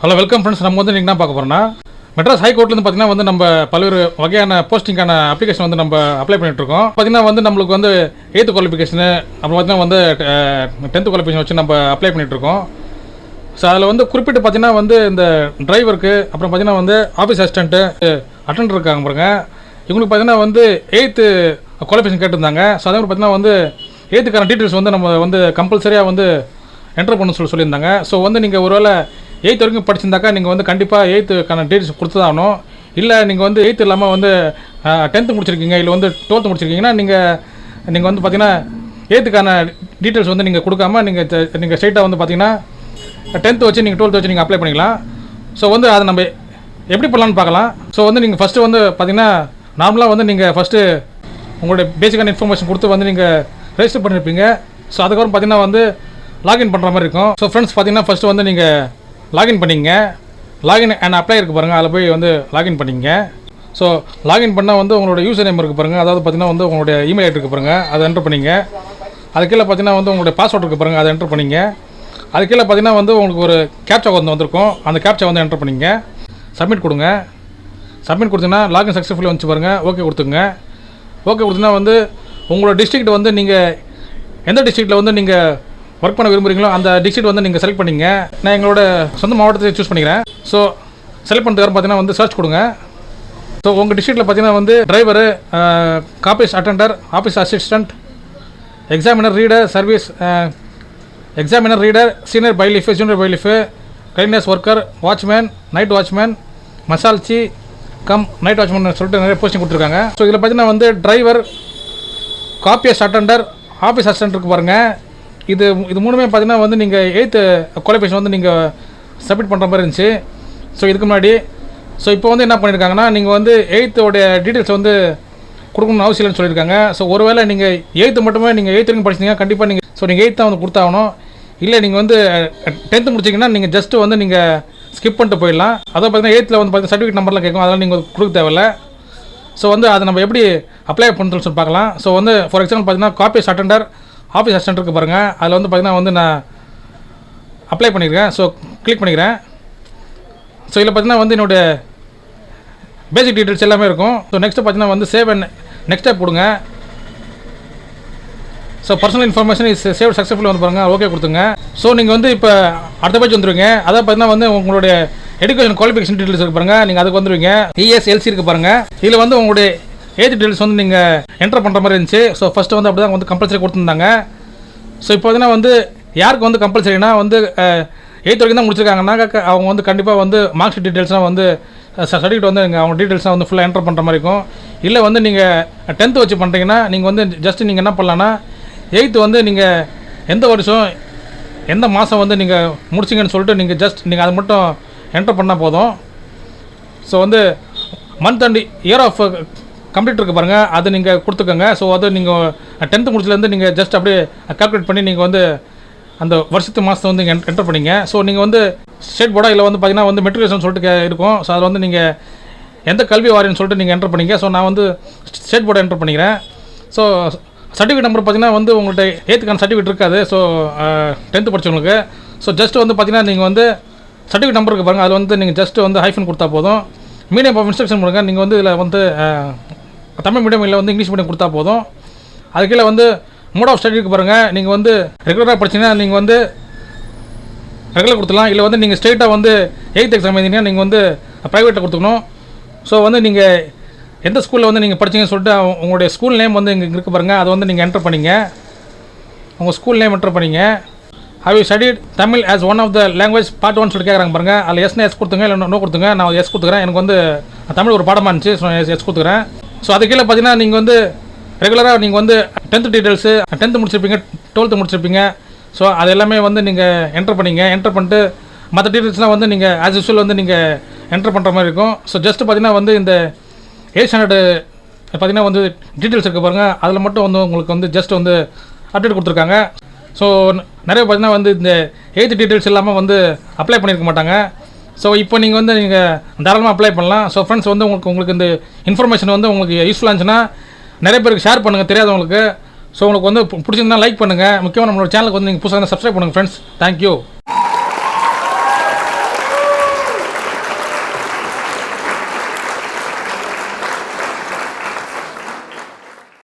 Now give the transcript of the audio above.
Hello welcome friends. நம்ம வந்து நீங்கள் என்ன பார்க்க போகிறோம்னா, மெட்ராஸ் ஹைகோர்ட்லேருந்து பார்த்தீங்கன்னா வந்து நம்ம பல்வேறு வகையான போஸ்டிங்கான அப்ளிகேஷன் வந்து நம்ம அப்ளை பண்ணிட்டுருக்கோம். பார்த்தீங்கன்னா வந்து நம்மளுக்கு வந்து 8th குவாலிஃபிகேஷனு, அப்புறம் பார்த்தீங்கன்னா வந்து 10th குவாலிஃபிகேஷன் வச்சு நம்ம அப்ளை பண்ணிகிட்ருக்கோம். ஸோ அதில் வந்து குறிப்பிட்டு பார்த்தீங்கன்னா வந்து இந்த டிரைவருக்கு, அப்புறம் பார்த்தீங்கன்னா வந்து ஆஃபீஸ் அசிஸ்டண்ட்டு, அட்டெண்டர் இருக்காங்க பாருங்க. இவங்களுக்கு பார்த்தீங்கன்னா வந்து 8th குவாலிஃபிகேஷன் கேட்டிருந்தாங்க. ஸோ அதே மாதிரி பார்த்தீங்கன்னா வந்து 8th டீட்டெயில்ஸ் வந்து நம்ம வந்து கம்பல்சரியாக வந்து என்டர் பண்ண சொல்லியிருந்தாங்க. ஸோ வந்து நீங்கள் ஒருவேளை 8th வரைக்கும் படிச்சிருந்தாக்கா நீங்கள் வந்து கண்டிப்பாக 8th டீட்டெயில்ஸ் கொடுத்து தான் ஆகணும். இல்லை நீங்கள் வந்து 8th இல்லாமல் வந்து 10th முடிச்சிருக்கீங்க, இல்லை வந்து 12th முடிச்சிருக்கீங்கன்னா நீங்கள் வந்து பார்த்தீங்கன்னா 8th டீட்டெயில்ஸ் வந்து நீங்கள் கொடுக்காம நீங்கள் ஸ்ட்ரைட்டாக வந்து பார்த்தீங்கன்னா 10th வச்சு நீங்கள் 12th வச்சு நீங்கள் அப்ளை பண்ணிக்கலாம். ஸோ வந்து அதை நம்ம எப்படி பண்ணலான்னு பார்க்கலாம். ஸோ வந்து நீங்கள் ஃபஸ்ட்டு வந்து பார்த்தீங்கன்னா நார்மலாக வந்து நீங்கள் ஃபஸ்ட்டு உங்களுடைய பேசிக்கான இன்ஃபர்மேஷன் கொடுத்து வந்து நீங்கள் ரெஜிஸ்டர் பண்ணியிருப்பீங்க. ஸோ அதுக்கப்புறம் பார்த்தீங்கன்னா வந்து லாகின் பண்ணுற மாதிரி இருக்கும். ஸோ ஃப்ரெண்ட்ஸ் பார்த்தீங்கன்னா ஃபஸ்ட்டு வந்து நீங்கள் லாகின் பண்ணிங்க. லாகின் அண்ட் அப்ளை இருக்குது பாருங்கள், அதில் போய் வந்து லாகின் பண்ணிங்க. ஸோ லாகின் பண்ணால் வந்து உங்களோட யூசர் நேம் இருக்குது பாருங்கள், அதாவது பார்த்தீங்கன்னா வந்து உங்களுடைய இமெயில் ஐடி இருக்குது பாருங்கள், அதை என்டர் பண்ணிங்க. அது கீழே பார்த்தீங்கன்னா வந்து உங்களுடைய பாஸ்வேர்ட் இருக்குது பாருங்கள், அதை என்டர் பண்ணிங்க. அது கீழே பார்த்தீங்கன்னா வந்து உங்களுக்கு ஒரு கேப்சா வந்திருக்கும், அந்த கேப்சா வந்து என்டர் பண்ணிங்க. சப்மிட் கொடுங்க. சப்மிட் கொடுத்தீங்கன்னா லாகின் சக்ஸஸ்ஃபுல்லி வந்துச்சு பாருங்கள், ஓகே கொடுத்துங்க. ஓகே கொடுத்தீங்கன்னா வந்து உங்களோட டிஸ்ட்ரிக்ட் வந்து நீங்கள் எந்த டிஸ்ட்ரிக்ட்டில் வந்து நீங்கள் ஒர்க் பண்ண விரும்புகிறீங்களோ அந்த டிஸ்ட்ரிக்ட் வந்து நீங்கள் செலக்ட் பண்ணிங்க. நான் எங்களோட சொந்த மாவட்டத்தை சூஸ் பண்ணிக்கிறேன். ஸோ செலக்ட் பண்ணுறதுக்கு பார்த்தீங்கன்னா வந்து சர்ச் கொடுங்க. ஸோ உங்கள் டிஸ்ட்ரிக்ட்டில் பார்த்தீங்கன்னா வந்து driver, office attender, office assistant, examiner reader, service examiner reader, senior bailiff, junior bailiff, கைட்னஸ் ஒர்க்கர், வாட்ச்மேன், நைட் வாட்ச்மேன், மசால்ச்சி நைட் வாட்ச்மேன் சொல்லிட்டு நிறைய போஸ்டிங் கொடுத்துருக்காங்க. ஸோ இதில் பார்த்தீங்கன்னா வந்து driver, copyist attender, office assistant இருக்கு பாருங்கள். இது மூணுமே பார்த்தீங்கன்னா வந்து நீங்கள் 8th குவாலிஃபிகேஷன் வந்து நீங்கள் சப்மிட் பண்ணுற மாதிரி இருந்துச்சு. ஸோ இதுக்கு முன்னாடி இப்போ வந்து என்ன பண்ணியிருக்காங்கன்னா, நீங்கள் வந்து 8th டீட்டெயில்ஸ் வந்து கொடுக்கணும்னு அவசியம் இல்லைன்னு சொல்லியிருக்காங்க. ஸோ ஒருவேளை நீங்கள் 8th மட்டுமே நீங்கள் 8th வரைக்கும் படிச்சிங்க கண்டிப்பாக நீங்கள் 8th தான் வந்து கொடுத்தாகணும். இல்லை நீங்கள் வந்து 10th முடிச்சிங்கன்னா நீங்கள் ஜஸ்ட்டு வந்து நீங்கள் ஸ்கிப் பண்ணிட்டு போயிடலாம். அதாவது பார்த்தீங்கன்னா 8th வந்து பார்த்தீங்கன்னா சர்டிஃபிகேட் நம்பர்லாம் கேட்கும், அதெல்லாம் நீங்கள் கொடுக்க தேவையில்லை. ஸோ வந்து அதை நம்ம எப்படி அப்ளை பண்ணுறதுன்னு சொல்லி பார்க்கலாம். ஸோ வந்து ஃபார் எக்ஸாம்பிள் பார்த்தீங்கன்னா காப்பியஸ் அட்டெண்டர், ஆஃபீஸ் அசிஸ்டண்ட் இருக்குது பாருங்கள், அதில் வந்து பார்த்தீங்கன்னா வந்து நான் அப்ளை பண்ணியிருக்கேன். ஸோ கிளிக் பண்ணிக்கிறேன். ஸோ இதில் பார்த்தீங்கன்னா வந்து என்னோடய பேசிக் டீட்டெயில்ஸ் எல்லாமே இருக்கும். ஸோ நெக்ஸ்ட்டு பார்த்தீங்கன்னா வந்து சேவ் அண்ட் நெக்ஸ்ட் ஸ்டெப் கொடுங்க. So personal information is save successful வந்து பாருங்கள், ஓகே கொடுத்துங்க. ஸோ நீங்கள் வந்து இப்போ அடுத்த பேஜ் வந்துடுவீங்க. அதாவது பார்த்தீங்கன்னா வந்து உங்களுடைய எடுகேஷன் குவாலிஃபிகேஷன் டீட்டெயில்ஸ் இருக்குது பாருங்கள், நீங்கள் அதுக்கு வந்துடுவீங்க. ESLC இருக்குது பாருங்கள், இதில் வந்து உங்களுடைய ஏஜ் டீட்டெயில்ஸ் வந்து நீங்கள் என்டர் பண்ணுற மாதிரி இருந்துச்சு. ஸோ ஃபஸ்ட்டு வந்து அப்படி தான் வந்து கம்பல்சரி கொடுத்துருந்தாங்க. ஸோ இப்போ பார்த்தீங்கன்னா வந்து யாருக்கு வந்து கம்பல்சரினா வந்து 8th வரைக்கும் தான் முடிச்சிருக்காங்கன்னா அவங்க வந்து கண்டிப்பாக வந்து மார்க் ஷீட் டீட்டெயில்ஸ்லாம் வந்து சர்டிஃபிகேட் வந்து அவங்க டீட்டெயில்ஸ்லாம் வந்து ஃபுல்லாக என்டர் பண்ணுற மாதிரி இருக்கும். இல்லை வந்து நீங்கள் 10th வச்சு பண்ணுறீங்கன்னா நீங்கள் வந்து ஜஸ்ட்டு நீங்கள் என்ன பண்ணலான்னா 8th வந்து நீங்கள் எந்த வருஷம் எந்த மாதம் வந்து நீங்கள் முடிச்சிங்கன்னு சொல்லிட்டு நீங்கள் நீங்கள் அதை மட்டும் என்டர் பண்ணால் போதும். ஸோ வந்து month and year of complete இருக்குது பாருங்கள், அது நீங்கள் கொடுத்துக்கோங்க. ஸோ அது நீங்கள் 10th முடிச்சதுலேருந்து நீங்கள் ஜஸ்ட் அப்படியே கால்குலேட் பண்ணி நீங்கள் வந்து அந்த வருஷத்து மாதத்தை வந்து நீங்கள் என்டர் பண்ணிங்க. ஸோ நீங்கள் வந்து ஸ்டேட் போர்டா இல்லை வந்து பார்த்தீங்கன்னா வந்து மெட்ரிகுலேஷன் சொல்லிட்டு இருக்கும். ஸோ அதில் வந்து நீங்கள் எந்த கல்வி வாரியன்னு சொல்லிட்டு நீங்கள் என்டர் பண்ணிங்க. ஸோ நான் வந்து ஸ்டேட் போர்டை என்டர் பண்ணிக்கிறேன். ஸோ சர்டிஃபிகேட் நம்பர் பார்த்தீங்கன்னா வந்து உங்கள்கிட்ட 8th சர்டிஃபிகேட் இருக்காது. ஸோ 10th படித்தவங்களுக்கு ஸோ ஜஸ்ட் வந்து பார்த்தீங்கன்னா நீங்கள் வந்து சர்டிஃபிகேட் நம்பர் இருக்குது பாருங்கள், அதில் வந்து நீங்கள் ஜஸ்ட் வந்து ஹைஃபன் கொடுத்தா போதும். மீடியம் ஆஃப் இன்ஸ்ட்ரக்ஷன் கொடுங்க. நீங்கள் வந்து இதில் வந்து தமிழ் மீடியம் இல்லை வந்து இங்கிலீஷ் மீடியம் கொடுத்தா போதும். அது கீழே வந்து மோட் ஆஃப் ஸ்டடி இருக்கு பாருங்கள், நீங்கள் வந்து ரெகுலராக படிச்சிங்கன்னா நீங்கள் வந்து ரெகுலர் கொடுத்துலாம். இல்லை வந்து நீங்கள் ஸ்ட்ரெயிட்டாக வந்து 8th எக்ஸாம் எழுதிங்கன்னா நீங்கள் வந்து ப்ரைவேட்டில் கொடுத்துக்கணும். ஸோ வந்து நீங்கள் எந்த ஸ்கூலில் வந்து நீங்கள் படிச்சிங்கன்னு சொல்லிட்டு உங்களுடைய ஸ்கூல் நேம் வந்து இங்கே இருக்குது பாருங்கள், அதை வந்து நீங்கள் என்டர் பண்ணிங்க. உங்கள் ஸ்கூல் நேம் என்டர் பண்ணிங்க. How you studied Tamil as one of the language part 1 சொல்லி கேட்குறாங்க பாருங்கள், அதில் எஸ் கொடுத்துங்க, இல்லை நோ கொடுத்துங்க. நான் எஸ் கொடுத்துக்கிறேன், எனக்கு வந்து தமிழ் ஒரு பாடமாக இருந்துச்சு. ஸோ எஸ் கொடுத்துக்கிறேன். ஸோ அது கீழே பார்த்தீங்கன்னா நீங்கள் வந்து ரெகுலராக நீங்கள் வந்து 10th details 10th முடிச்சிருப்பீங்க, 12th முடிச்சிருப்பீங்க. So அது எல்லாமே வந்து நீங்கள் என்டர் பண்ணிங்க. என்டர் பண்ணிட்டு மற்ற டீட்டெயில்ஸ்லாம் வந்து நீங்கள் ஆஸ் யூஸ்வல் வந்து நீங்கள் என்டர் பண்ணுற மாதிரி இருக்கும். ஸோ ஜஸ்ட்டு பார்த்தீங்கன்னா வந்து இந்த 8th ஸ்டாண்டர்டு பார்த்தீங்கன்னா வந்து டீட்டெயில்ஸ் இருக்குது பாருங்கள், அதில் மட்டும் வந்து உங்களுக்கு வந்து ஜஸ்ட் வந்து அப்டேட் கொடுத்துருக்காங்க. ஸோ நிறைய பார்த்தீங்கன்னா வந்து இந்த 8th டீட்டெயில்ஸ் இல்லாமல் வந்து அப்ளை பண்ணியிருக்க மாட்டாங்க. ஸோ இப்போ நீங்கள் வந்து நீங்கள் தாராளமாக அப்ளை பண்ணலாம். ஸோ ஃப்ரெண்ட்ஸ் வந்து உங்களுக்கு இந்த இன்ஃபர்மேஷன் வந்து உங்களுக்கு யூஸ்ஃபுல்லாக இருந்துச்சுன்னா நிறைய பேருக்கு ஷேர் பண்ணுங்கள் தெரியாதவங்களுக்கு. ஸோ உங்களுக்கு வந்து பிடிச்சிருந்தா லைக் பண்ணுங்கள். முக்கியமாக நம்மளோட சேனலுக்கு வந்து நீங்கள் புதுசாக சப்ஸ்கிரைப் பண்ணுங்கள் ஃப்ரெண்ட்ஸ். தேங்க்யூ.